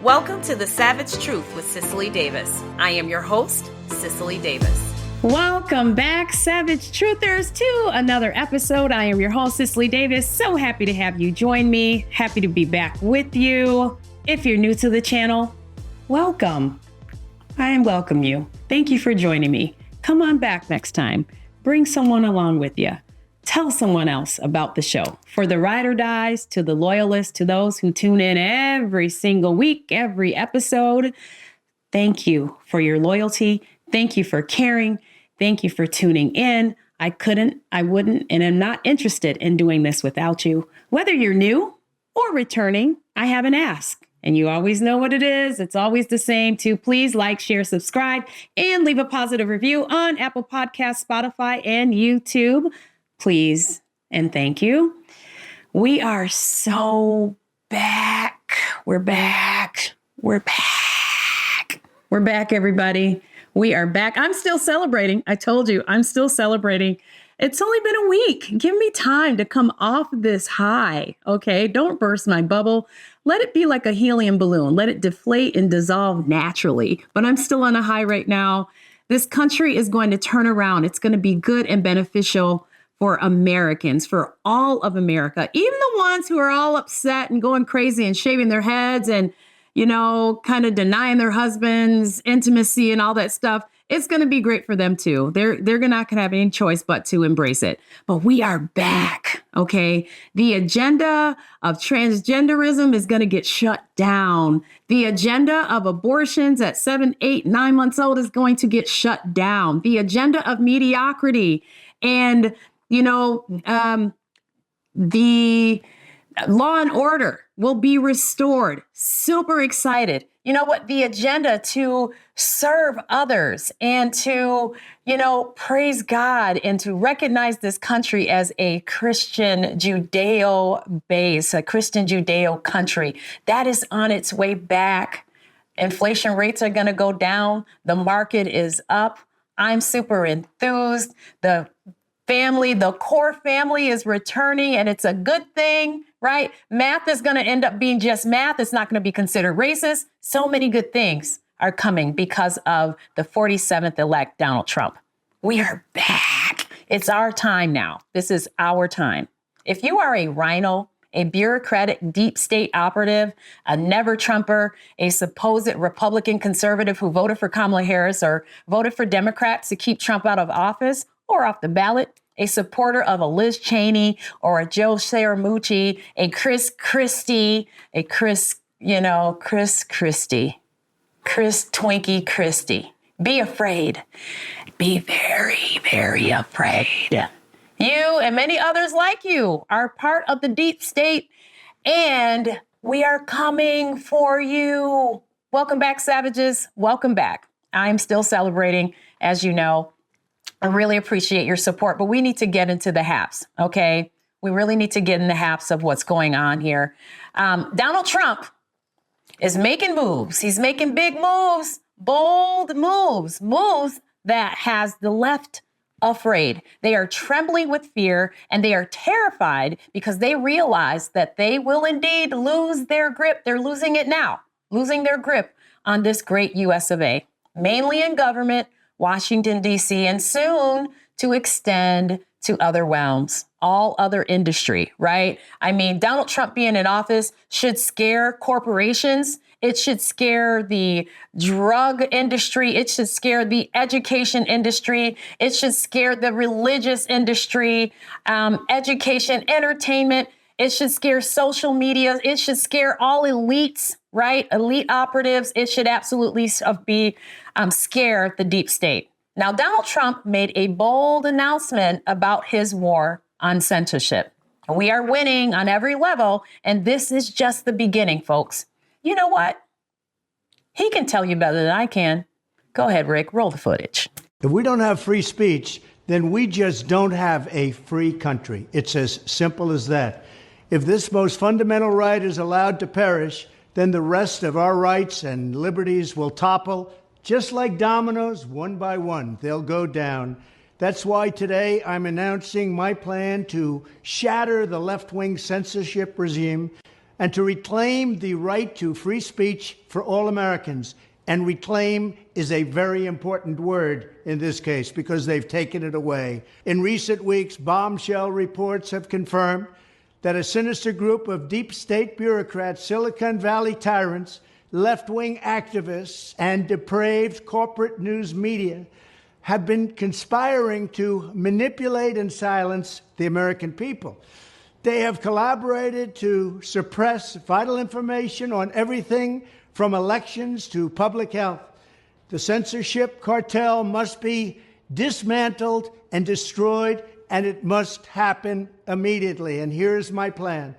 Welcome to The Savage Truth with Cicely Davis. I am your host, Cicely Davis. Welcome back, Savage Truthers, to another episode. I am your host, Cicely Davis. So happy to have you join me. Happy to be back with you. If you're new to the channel, welcome. I welcome you. Thank you for joining me. Come on back next time. Bring someone along with you. Tell someone else about the show. For the ride or dies, to the loyalists, to those who tune in every single week, every episode, thank you for your loyalty. Thank you for caring. Thank you for tuning in. I wouldn't, and I'm not interested in doing this without you. Whether you're new or returning, I have an ask. And you always know what it is. It's always the same to please like, share, subscribe, and leave a positive review on Apple Podcasts, Spotify, and YouTube. Please and thank you. We are so back. We're back. We're back. We're back, everybody. We are back. I'm still celebrating. I told you, I'm still celebrating. It's only been a week. Give me time to come off this high, okay? Don't burst my bubble. Let it be like a helium balloon. Let it deflate and dissolve naturally. But I'm still on a high right now. This country is going to turn around. It's going to be good and beneficial for Americans, for all of America, even the ones who are all upset and going crazy and shaving their heads and, you know, kind of denying their husbands intimacy and all that stuff. It's going to be great for them too. They're not going to have any choice but to embrace it. But we are back, okay? The agenda of transgenderism is going to get shut down. The agenda of abortions at 7, 8, 9 months old is going to get shut down. The agenda of mediocrity and the law and order will be restored. Super excited. You know what? The agenda to serve others and to, praise God and to recognize this country as a Christian Judeo base, a Christian Judeo country that is on its way back. Inflation rates are going to go down. The market is up. I'm super enthused. The core family is returning, and it's a good thing, right? Math is going to end up being just math. It's not going to be considered racist. So many good things are coming because of the 47th elect Donald Trump. We are back. It's our time now. This is our time. If you are a rhino, a bureaucratic deep state operative, a never Trumper, a supposed Republican conservative who voted for Kamala Harris or voted for Democrats to keep Trump out of office or off the ballot, a supporter of a Liz Cheney or a Joe Scaramucci, a Chris Twinkie Christie. Be afraid. Be very, very afraid. You and many others like you are part of the deep state, and we are coming for you. Welcome back, savages. Welcome back. I'm still celebrating, as you know. I really appreciate your support, but we need to get into the haps, okay? We really need to get in the haps of what's going on here. Donald Trump is making moves. He's making big moves, bold moves that has the left afraid. They are trembling with fear, and they are terrified because they realize that they will indeed lose their grip. They're losing it now, losing their grip on this great US of A, mainly in government, Washington, D.C., and soon to extend to other realms, all other industry, right? I mean, Donald Trump being in office should scare corporations. It should scare the drug industry. It should scare the education industry. It should scare the religious industry, education, entertainment. It should scare social media. It should scare all elites, right? Elite operatives. It should absolutely be scare the deep state. Now, Donald Trump made a bold announcement about his war on censorship. We are winning on every level, and this is just the beginning, folks. You know what? He can tell you better than I can. Go ahead, Rick. Roll the footage. If we don't have free speech, then we just don't have a free country. It's as simple as that. If this most fundamental right is allowed to perish, then the rest of our rights and liberties will topple. Just like dominoes, one by one, they'll go down. That's why today I'm announcing my plan to shatter the left-wing censorship regime and to reclaim the right to free speech for all Americans. And reclaim is a very important word in this case because they've taken it away. In recent weeks, bombshell reports have confirmed that a sinister group of deep state bureaucrats, Silicon Valley tyrants, left-wing activists, and depraved corporate news media have been conspiring to manipulate and silence the American people. They have collaborated to suppress vital information on everything from elections to public health. The censorship cartel must be dismantled and destroyed, and it must happen immediately. And here's my plan.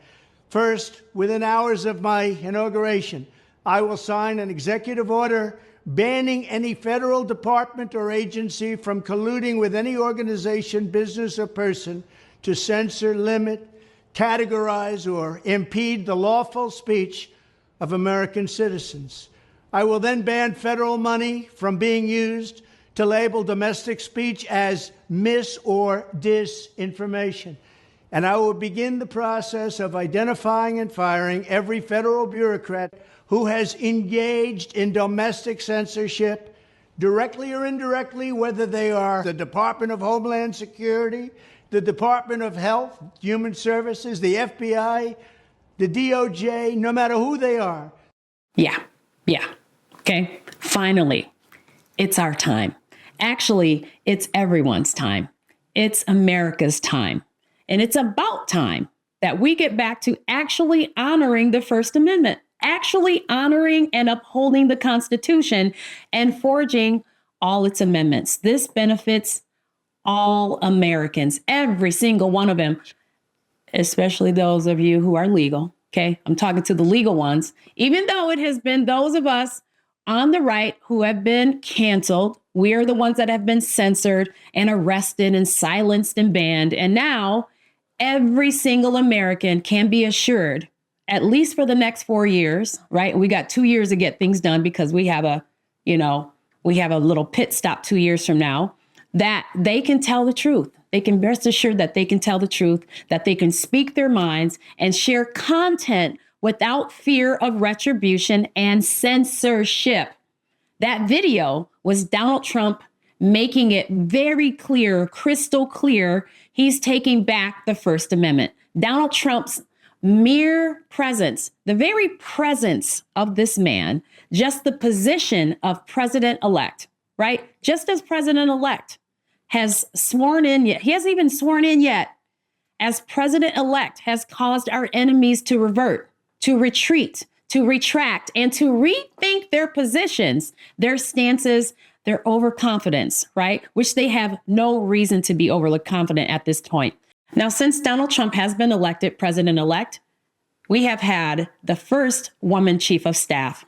First, within hours of my inauguration, I will sign an executive order banning any federal department or agency from colluding with any organization, business, or person to censor, limit, categorize, or impede the lawful speech of American citizens. I will then ban federal money from being used to label domestic speech as mis- or disinformation. And I will begin the process of identifying and firing every federal bureaucrat who has engaged in domestic censorship, directly or indirectly, whether they are the Department of Homeland Security, the Department of Health, Human Services, the FBI, the DOJ, no matter who they are. Yeah. Okay. Finally, it's our time. Actually, it's everyone's time. It's America's time. And it's about time that we get back to actually honoring the First Amendment, actually honoring and upholding the Constitution and forging all its amendments. This benefits all Americans, every single one of them, especially those of you who are legal. Okay, I'm talking to the legal ones, even though it has been those of us on the right who have been canceled. We are the ones that have been censored and arrested and silenced and banned. And now every single American can be assured, at least for the next 4 years, right? We got 2 years to get things done because we have a little pit stop 2 years from now, that they can tell the truth. They can rest assured that they can tell the truth, that they can speak their minds and share content without fear of retribution and censorship. That video was Donald Trump making it very clear, crystal clear, he's taking back the First Amendment. Donald Trump's mere presence, the very presence of this man, just the position of president-elect, right? Just as president-elect has sworn in yet, he hasn't even sworn in yet, as president-elect has caused our enemies to revert, to retreat, to retract, and to rethink their positions, their stances, their overconfidence, right? Which they have no reason to be overly confident at this point. Now, since Donald Trump has been elected president-elect, we have had the first woman chief of staff.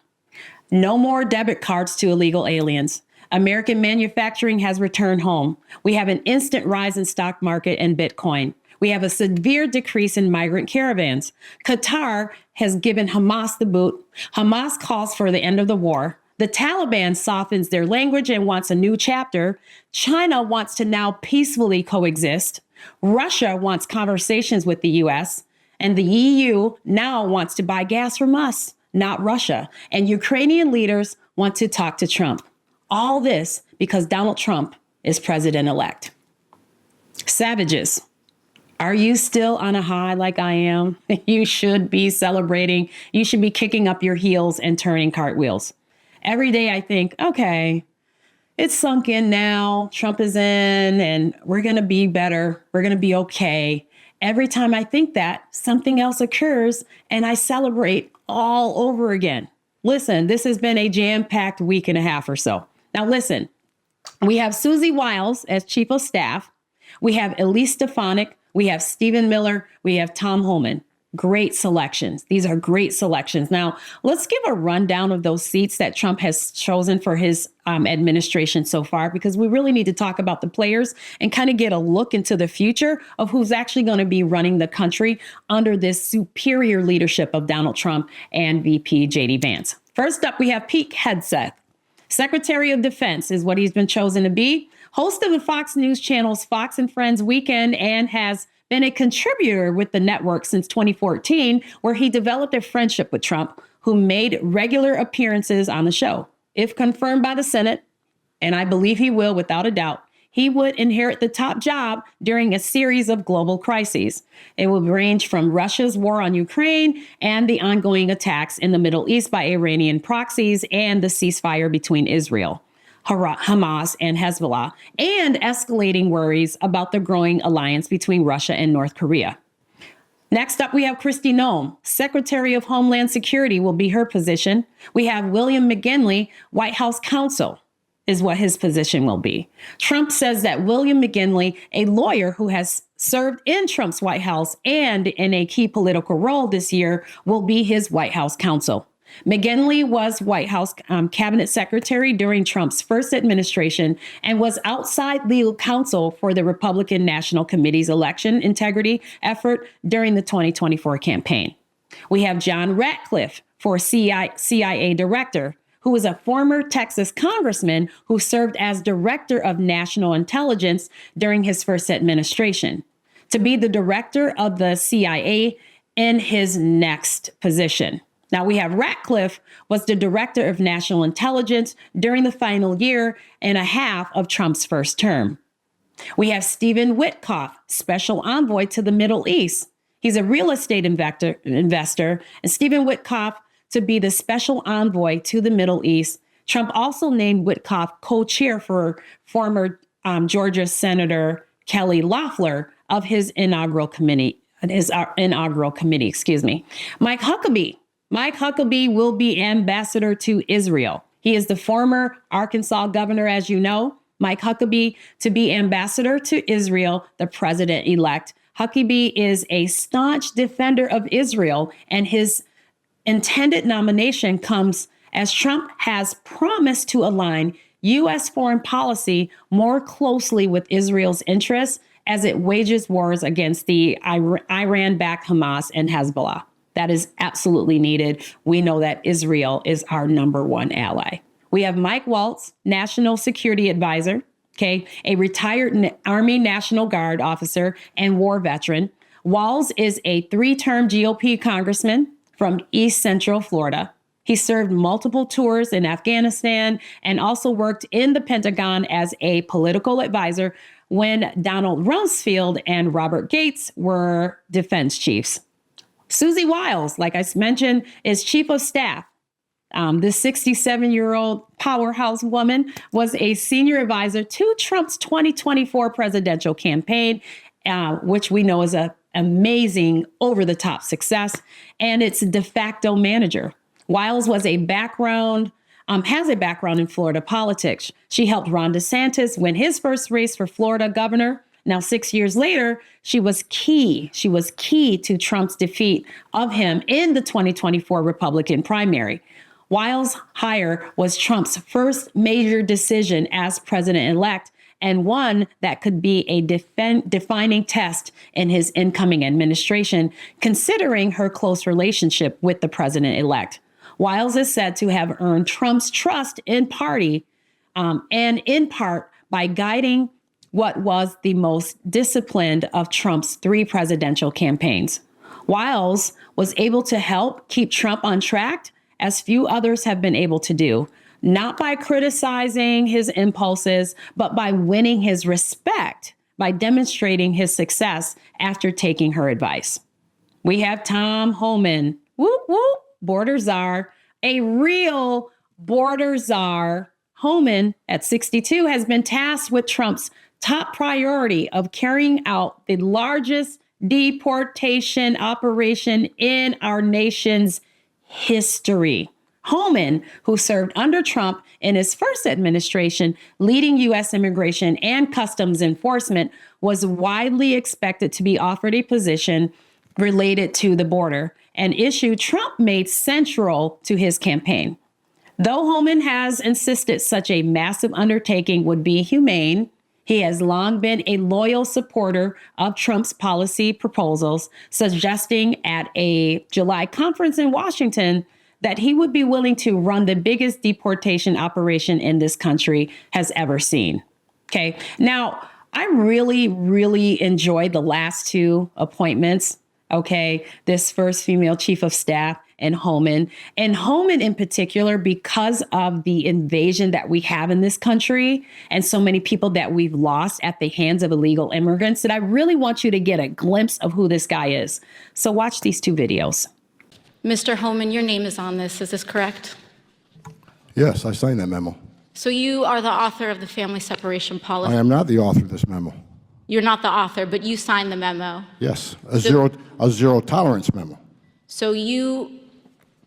No more debit cards to illegal aliens. American manufacturing has returned home. We have an instant rise in stock market and Bitcoin. We have a severe decrease in migrant caravans. Qatar has given Hamas the boot. Hamas calls for the end of the war. The Taliban softens their language and wants a new chapter. China wants to now peacefully coexist. Russia wants conversations with the U.S. And the EU now wants to buy gas from us, not Russia. And Ukrainian leaders want to talk to Trump. All this because Donald Trump is president-elect. Savages, are you still on a high like I am? You should be celebrating. You should be kicking up your heels and turning cartwheels. Every day I think, okay, it's sunk in now. Trump is in and we're going to be better. We're going to be okay. Every time I think that, something else occurs and I celebrate all over again. Listen, this has been a jam-packed week and a half or so. Now, listen, we have Susie Wiles as chief of staff. We have Elise Stefanik. We have Stephen Miller. We have Tom Homan. Great selections. These are great selections. Now, let's give a rundown of those seats that Trump has chosen for his administration so far, because we really need to talk about the players and kind of get a look into the future of who's actually going to be running the country under this superior leadership of Donald Trump and VP J.D. Vance. First up, we have Pete Hegseth. Secretary of Defense is what he's been chosen to be. Host of the Fox News Channel's Fox and Friends Weekend and has been a contributor with the network since 2014, where he developed a friendship with Trump, who made regular appearances on the show. If confirmed by the Senate, and I believe he will without a doubt, he would inherit the top job during a series of global crises. It will range from Russia's war on Ukraine and the ongoing attacks in the Middle East by Iranian proxies and the ceasefire between Israel, Hamas, and Hezbollah, and escalating worries about the growing alliance between Russia and North Korea. Next up, we have Kristi Noem. Secretary of Homeland Security will be her position. We have William McGinley, White House counsel, is what his position will be. Trump says that William McGinley, a lawyer who has served in Trump's White House and in a key political role this year, will be his White House counsel. McGinley was White House cabinet secretary during Trump's first administration and was outside legal counsel for the Republican National Committee's election integrity effort during the 2024 campaign. We have John Ratcliffe for CIA director, who is a former Texas congressman who served as director of national intelligence during his first administration, to be the director of the CIA in his next position. Now, we have Ratcliffe was the director of national intelligence during the final year and a half of Trump's first term. We have Stephen Witkoff, special envoy to the Middle East. He's a real estate investor, and Stephen Witkoff to be the special envoy to the Middle East. Trump also named Witkoff co-chair for former Georgia Senator Kelly Loeffler of his inaugural committee. Mike Huckabee will be ambassador to Israel. He is the former Arkansas governor, as you know. Mike Huckabee to be ambassador to Israel, the president-elect. Huckabee is a staunch defender of Israel, and his intended nomination comes as Trump has promised to align U.S. foreign policy more closely with Israel's interests as it wages wars against the Iran-backed Hamas and Hezbollah. That is absolutely needed. We know that Israel is our number one ally. We have Mike Waltz, National Security Advisor, a retired Army National Guard officer and war veteran. Waltz is a three-term GOP congressman from East Central Florida. He served multiple tours in Afghanistan and also worked in the Pentagon as a political advisor when Donald Rumsfeld and Robert Gates were defense chiefs. Susie Wiles, like I mentioned, is chief of staff. This 67-year-old powerhouse woman was a senior advisor to Trump's 2024 presidential campaign, which we know is an amazing over-the-top success, and its de facto manager. Wiles has a background in Florida politics. She helped Ron DeSantis win his first race for Florida governor. Now, 6 years later, she was key to Trump's defeat of him in the 2024 Republican primary. Wiles' hire was Trump's first major decision as president-elect, and one that could be a defining test in his incoming administration, considering her close relationship with the president-elect. Wiles is said to have earned Trump's trust in part by guiding what was the most disciplined of Trump's three presidential campaigns. Wiles was able to help keep Trump on track, as few others have been able to do, not by criticizing his impulses, but by winning his respect, by demonstrating his success after taking her advice. We have Tom Homan, whoop, whoop, border czar, a real border czar. Homan, at 62, has been tasked with Trump's top priority of carrying out the largest deportation operation in our nation's history. Homan, who served under Trump in his first administration, leading U.S. immigration and customs enforcement, was widely expected to be offered a position related to the border, an issue Trump made central to his campaign. Though Homan has insisted such a massive undertaking would be humane, he has long been a loyal supporter of Trump's policy proposals, suggesting at a July conference in Washington that he would be willing to run the biggest deportation operation in this country has ever seen. Now, I really, really enjoyed the last two appointments. Okay. This first female chief of staff and Homan in particular, because of the invasion that we have in this country and so many people that we've lost at the hands of illegal immigrants, that I really want you to get a glimpse of who this guy is. So watch these two videos. Mr. Homan, your name is on this. Is this correct? Yes, I signed that memo. So you are the author of the family separation policy? I am not the author of this memo. You're not the author, but you signed the memo. Yes, a zero tolerance memo. So you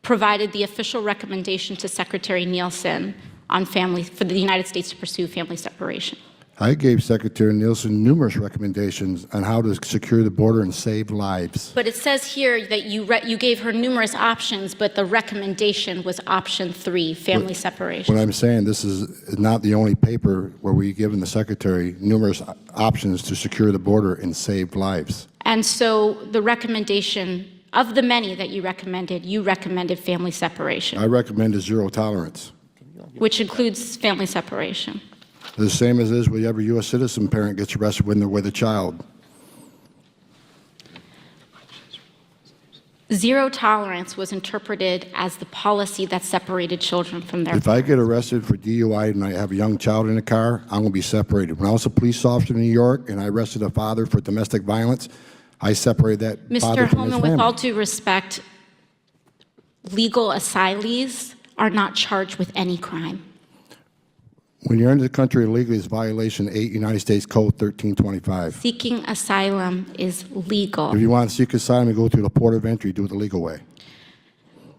provided the official recommendation to Secretary Nielsen on for the United States to pursue family separation. I gave Secretary Nielsen numerous recommendations on how to secure the border and save lives. But it says here that you gave her numerous options, but the recommendation was option 3, family separation. What I'm saying, this is not the only paper where we've given the Secretary numerous options to secure the border and save lives. And so the recommendation, of the many that you recommended family separation. I recommended zero tolerance. Which includes family separation. The same as is with every U.S. citizen parent gets arrested when they're with a child. Zero tolerance was interpreted as the policy that separated children from their If I get arrested for DUI and I have a young child in the car, I'm going to be separated. When I was a police officer in New York and I arrested a father for domestic violence, I separated that father Mr. from his Homan, family. with all due respect, legal asylees are not charged with any crime. When you're into the country illegally, it's violation 8 United States Code 1325. Seeking asylum is legal. If you want to seek asylum, you go through the port of entry, do it the legal way.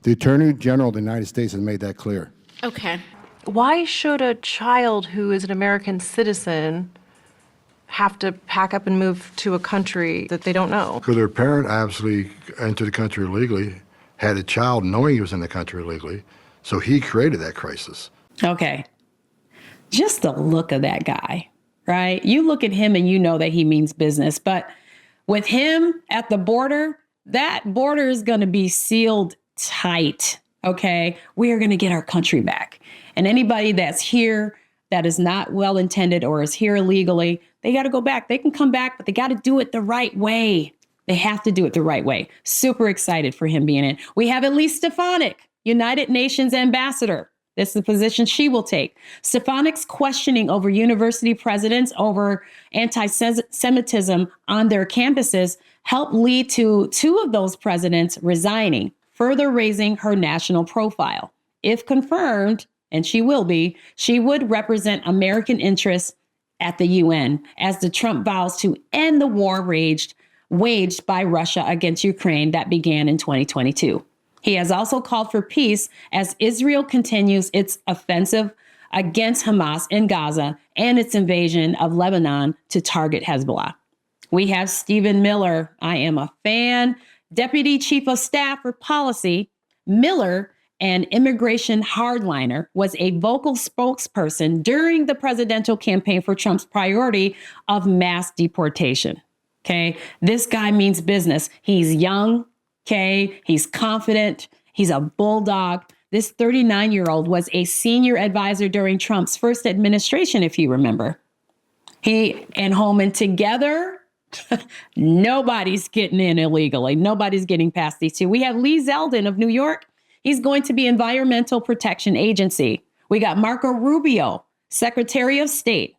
The Attorney General of the United States has made that clear. Okay. Why should a child who is an American citizen have to pack up and move to a country that they don't know? Because their parent obviously entered the country illegally, had a child knowing he was in the country illegally, so he created that crisis. Okay. Just the look of that guy, right? You look at him and you know that he means business. But with him at the border, that border is going to be sealed tight, okay? We are going to get our country back. And anybody that's here that is not well-intended or is here illegally, they got to go back. They can come back, but they got to do it the right way. They have to do it the right way. Super excited for him being in. We have Elise Stefanik, United Nations ambassador. This is the position she will take. Stefanik's questioning over university presidents over anti-Semitism on their campuses helped lead to 2 of those presidents resigning, further raising her national profile. If confirmed, and she will be, she would represent American interests at the UN as the Trump vows to end the war waged by Russia against Ukraine that began in 2022. He has also called for peace as Israel continues its offensive against Hamas in Gaza and its invasion of Lebanon to target Hezbollah. We have Stephen Miller. I am a fan. Deputy Chief of Staff for Policy. Miller, an immigration hardliner, was a vocal spokesperson during the presidential campaign for Trump's priority of mass deportation. Okay, this guy means business. He's young. Okay, he's confident. He's a bulldog. This 39-year-old was a senior advisor during Trump's first administration, if you remember. He and Homan together, nobody's getting in illegally. Nobody's getting past these two. We have Lee Zeldin of New York. He's going to be Environmental Protection Agency. We got Marco Rubio, Secretary of State.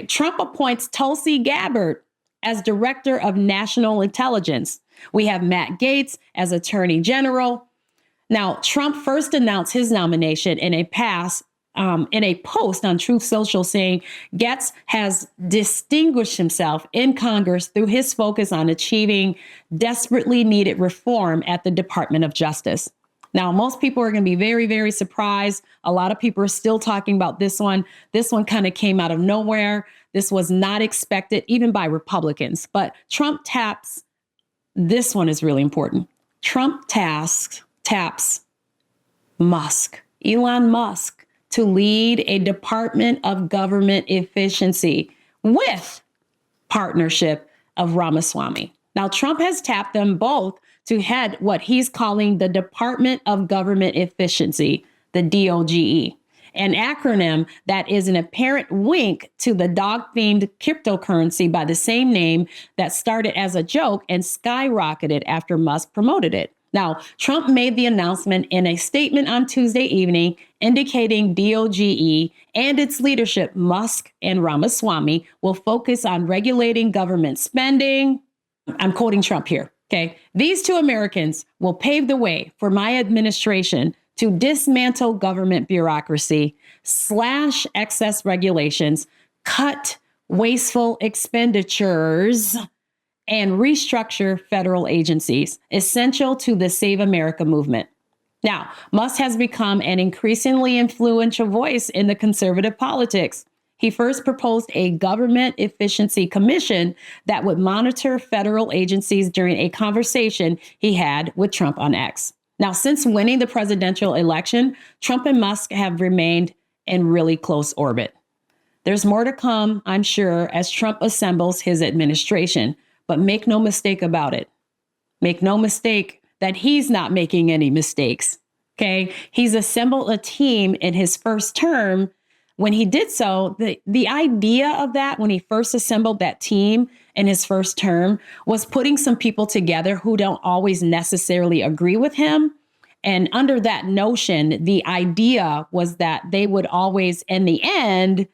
Trump appoints Tulsi Gabbard as Director of National Intelligence. We have Matt Gaetz as Attorney General. Now, Trump first announced his nomination in a post on Truth Social, saying Gaetz has distinguished himself in Congress through his focus on achieving desperately needed reform at the Department of Justice. Now, most people are going to be very, very surprised. A lot of people are still talking about this one. This one kind of came out of nowhere. This was not expected, even by Republicans. But Trump taps, this one is really important. Trump taps Elon Musk, to lead a Department of Government Efficiency with partnership of Ramaswamy. Now, Trump has tapped them both to head what he's calling the Department of Government Efficiency, the DOGE. an acronym that is an apparent wink to the dog-themed cryptocurrency by the same name that started as a joke and skyrocketed after Musk promoted it. Now, Trump made the announcement in a statement on Tuesday evening indicating DOGE and its leadership, Musk and Ramaswamy, will focus on regulating government spending. I'm quoting Trump here, okay? These two Americans will pave the way for my administration to dismantle government bureaucracy, slash excess regulations, cut wasteful expenditures, and restructure federal agencies, essential to the Save America movement. Now, Musk has become an increasingly influential voice in the conservative politics. He first proposed a government efficiency commission that would monitor federal agencies during a conversation he had with Trump on X. Now, since winning the presidential election, Trump and Musk have remained in really close orbit. There's more to come, I'm sure, as Trump assembles his administration. But make no mistake about it. Make no mistake that he's not making any mistakes, okay? He's assembled a team in his first term. When he did so, the idea of that, when he first assembled that team in his first term, was putting some people together who don't always necessarily agree with him. And under that notion, the idea was that they would always, in the end,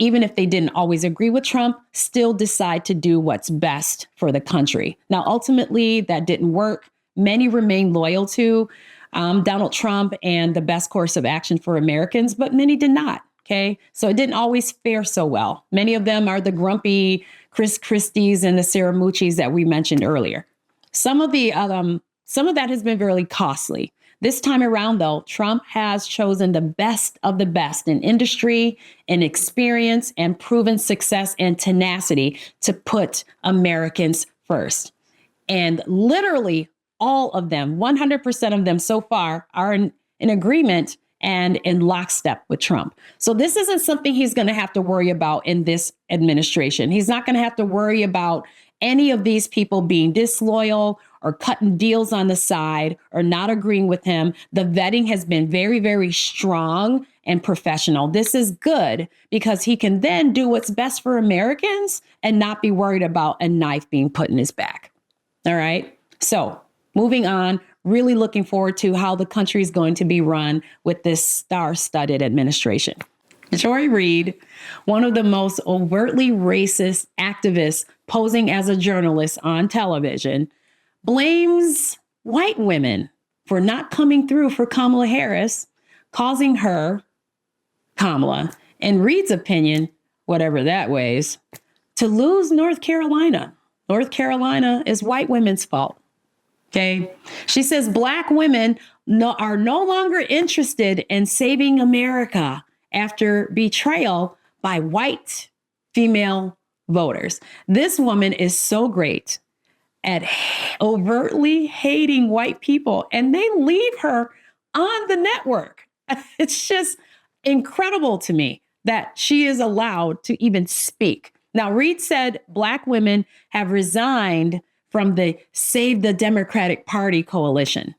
even if they didn't always agree with Trump, still decide to do what's best for the country. Now, ultimately, that didn't work. Many remain loyal to Donald Trump and the best course of action for Americans, but many did not. Okay, so it didn't always fare so well. Many of them are the grumpy Chris Christies and the Sarah Mucci's that we mentioned earlier. Some of that has been very costly. This time around, though, Trump has chosen the best of the best in industry, in experience, and proven success and tenacity to put Americans first. And literally all of them, 100% of them so far, are in agreement and in lockstep with Trump. So this isn't something he's going to have to worry about in this administration. He's not going to have to worry about any of these people being disloyal or cutting deals on the side or not agreeing with him. The vetting has been very, very strong and professional. This is good because he can then do what's best for Americans and not be worried about a knife being put in his back. All right. So moving on, really looking forward to how the country is going to be run with this star-studded administration. Joy Reid, one of the most overtly racist activists posing as a journalist on television, blames white women for not coming through for Kamala Harris, causing her, Kamala, in Reid's opinion, whatever that weighs, to lose North Carolina. North Carolina is white women's fault. Okay. She says Black women are no longer interested in saving America after betrayal by white female voters. This woman is so great at overtly hating white people, and they leave her on the network. It's just incredible to me that she is allowed to even speak. Now, Reid said Black women have resigned from the Save the Democratic Party coalition.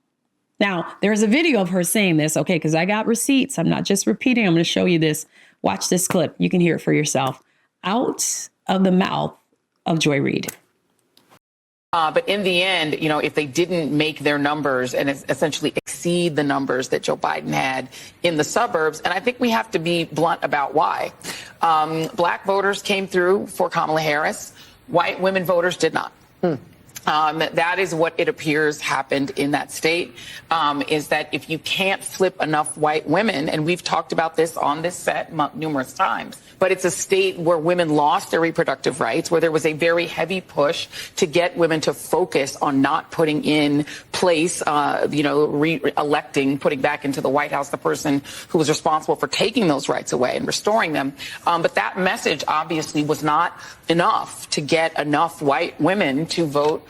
Now, there's a video of her saying this, okay, because I got receipts. I'm not just repeating. I'm going to show you this. Watch this clip. You can hear it for yourself. Out of the mouth of Joy Reid. But in the end, you know, if they didn't make their numbers and essentially exceed the numbers that Joe Biden had in the suburbs, and I think we have to be blunt about why. Black voters came through for Kamala Harris. White women voters did not. That is what it appears happened in that state, is that if you can't flip enough white women, and we've talked about this on this set numerous times, but it's a state where women lost their reproductive rights, where there was a very heavy push to get women to focus on not putting in place, re-electing, putting back into the White House the person who was responsible for taking those rights away and restoring them. But that message obviously was not enough to get enough white women to vote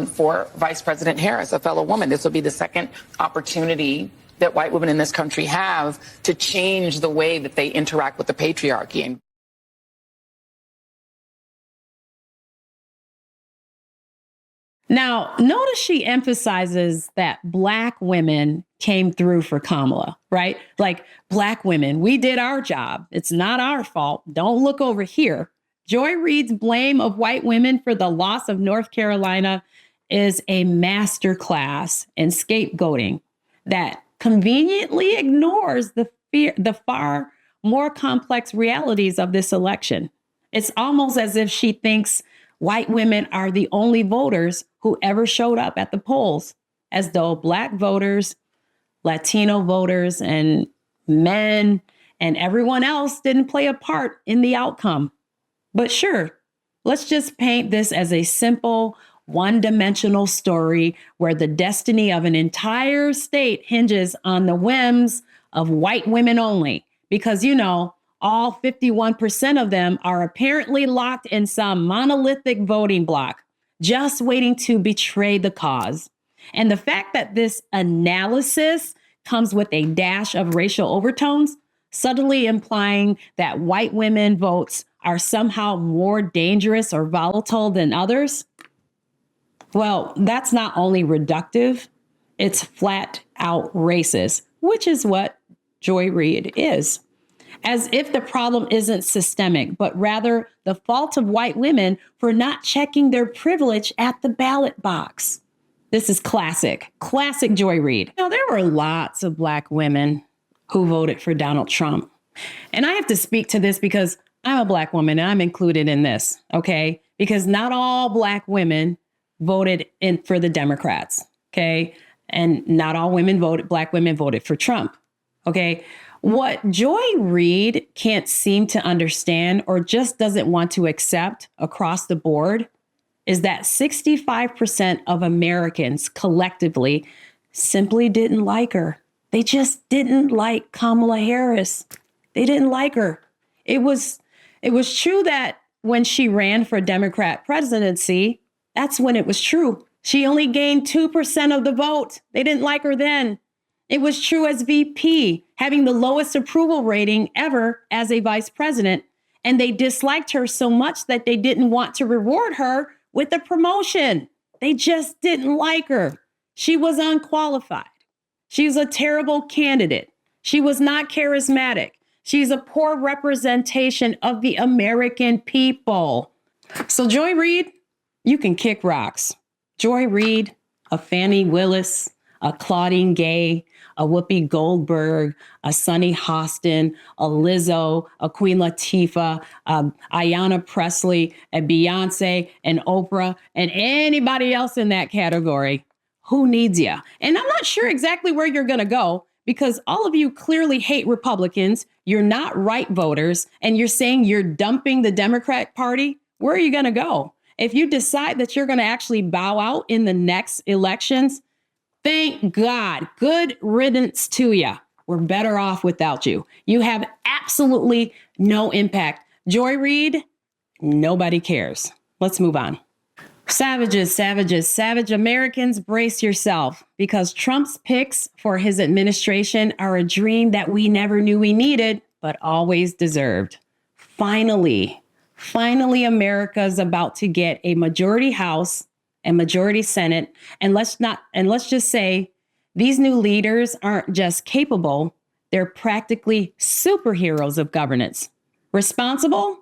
for Vice President Harris, a fellow woman. This will be the second opportunity that white women in this country have to change the way that they interact with the patriarchy. Now, notice she emphasizes that Black women came through for Kamala, right? Like, Black women, we did our job. It's not our fault. Don't look over here. Joy Reid's blame of white women for the loss of North Carolina is a masterclass in scapegoating that conveniently ignores the far more complex realities of this election. It's almost as if she thinks white women are the only voters who ever showed up at the polls, as though Black voters, Latino voters, and men and everyone else didn't play a part in the outcome. But sure, let's just paint this as a simple, one-dimensional story where the destiny of an entire state hinges on the whims of white women only. Because, all 51% of them are apparently locked in some monolithic voting bloc, just waiting to betray the cause. And the fact that this analysis comes with a dash of racial overtones, subtly implying that white women votes are somehow more dangerous or volatile than others, well, that's not only reductive, it's flat out racist, which is what Joy Reid is. As if the problem isn't systemic, but rather the fault of white women for not checking their privilege at the ballot box. This is classic Joy Reid. There were lots of Black women who voted for Donald Trump. And I have to speak to this because I'm a Black woman and I'm included in this, okay? Because not all Black women voted for the Democrats, okay? And not all Black women voted for Trump, okay? What Joy Reid can't seem to understand or just doesn't want to accept across the board is that 65% of Americans collectively simply didn't like her. They just didn't like Kamala Harris. They didn't like her. It was true that when she ran for Democrat presidency, that's when it was true. She only gained 2% of the vote. They didn't like her then. It was true as VP, having the lowest approval rating ever as a vice president. And they disliked her so much that they didn't want to reward her with a promotion. They just didn't like her. She was unqualified. She was a terrible candidate. She was not charismatic. She's a poor representation of the American people. So Joy Reid, you can kick rocks. Joy Reid, a Fannie Willis, a Claudine Gay, a Whoopi Goldberg, a Sunny Hostin, a Lizzo, a Queen Latifah, Ayanna Presley, a Beyonce, and Oprah, and anybody else in that category. Who needs you? And I'm not sure exactly where you're going to go because all of you clearly hate Republicans. You're not right voters, and you're saying you're dumping the Democrat Party. Where are you going to go? If you decide that you're going to actually bow out in the next elections, thank God. Good riddance to you. We're better off without you. You have absolutely no impact. Joy Reid, nobody cares. Let's move on. Savages, savage Americans, brace yourself because Trump's picks for his administration are a dream that we never knew we needed, but always deserved. Finally, America's about to get a majority House and majority Senate. And let's just say these new leaders aren't just capable, they're practically superheroes of governance. Responsible?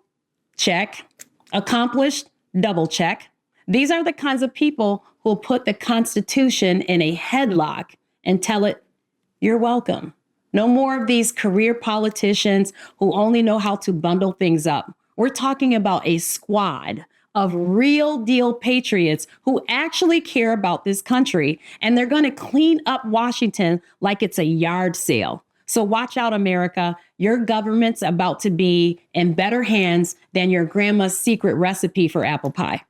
Check. Accomplished? Double check. These are the kinds of people who'll put the Constitution in a headlock and tell it, you're welcome. No more of these career politicians who only know how to bundle things up. We're talking about a squad of real deal patriots who actually care about this country, and they're going to clean up Washington like it's a yard sale. So watch out, America. Your government's about to be in better hands than your grandma's secret recipe for apple pie.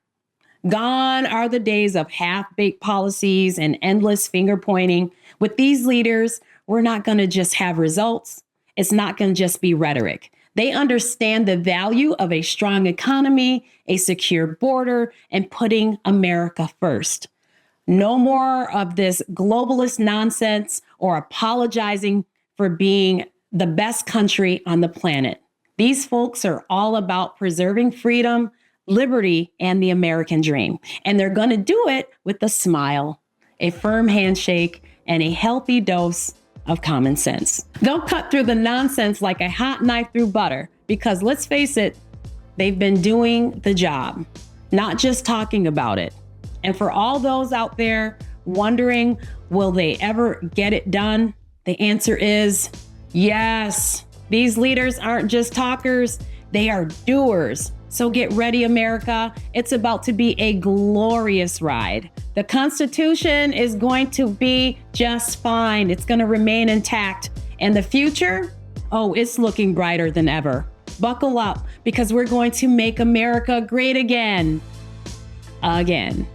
Gone are the days of half-baked policies and endless finger pointing. With these leaders, we're not going to just have results. It's not going to just be rhetoric. They understand the value of a strong economy, a secure border, and putting America first. No more of this globalist nonsense or apologizing for being the best country on the planet. These folks are all about preserving freedom, liberty, and the American dream. And they're going to do it with a smile, a firm handshake, and a healthy dose of common sense. They'll cut through the nonsense like a hot knife through butter, because let's face it, they've been doing the job, not just talking about it. And for all those out there wondering, will they ever get it done? The answer is yes. These leaders aren't just talkers, they are doers. So get ready, America. It's about to be a glorious ride. The Constitution is going to be just fine. It's going to remain intact. And the future, oh, it's looking brighter than ever. Buckle up, because we're going to make America great again. Again.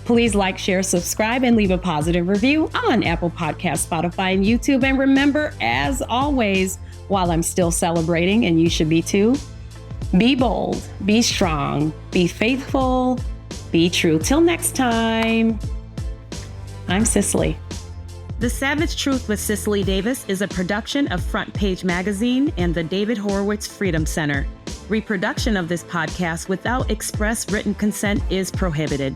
Please like, share, subscribe, and leave a positive review on Apple Podcasts, Spotify, and YouTube. And remember, as always, while I'm still celebrating, and you should be too, be bold, be strong, be faithful, be true. Till next time, I'm Cicely. The Savage Truth with Cicely Davis is a production of Front Page Magazine and the David Horowitz Freedom Center. Reproduction of this podcast without express written consent is prohibited.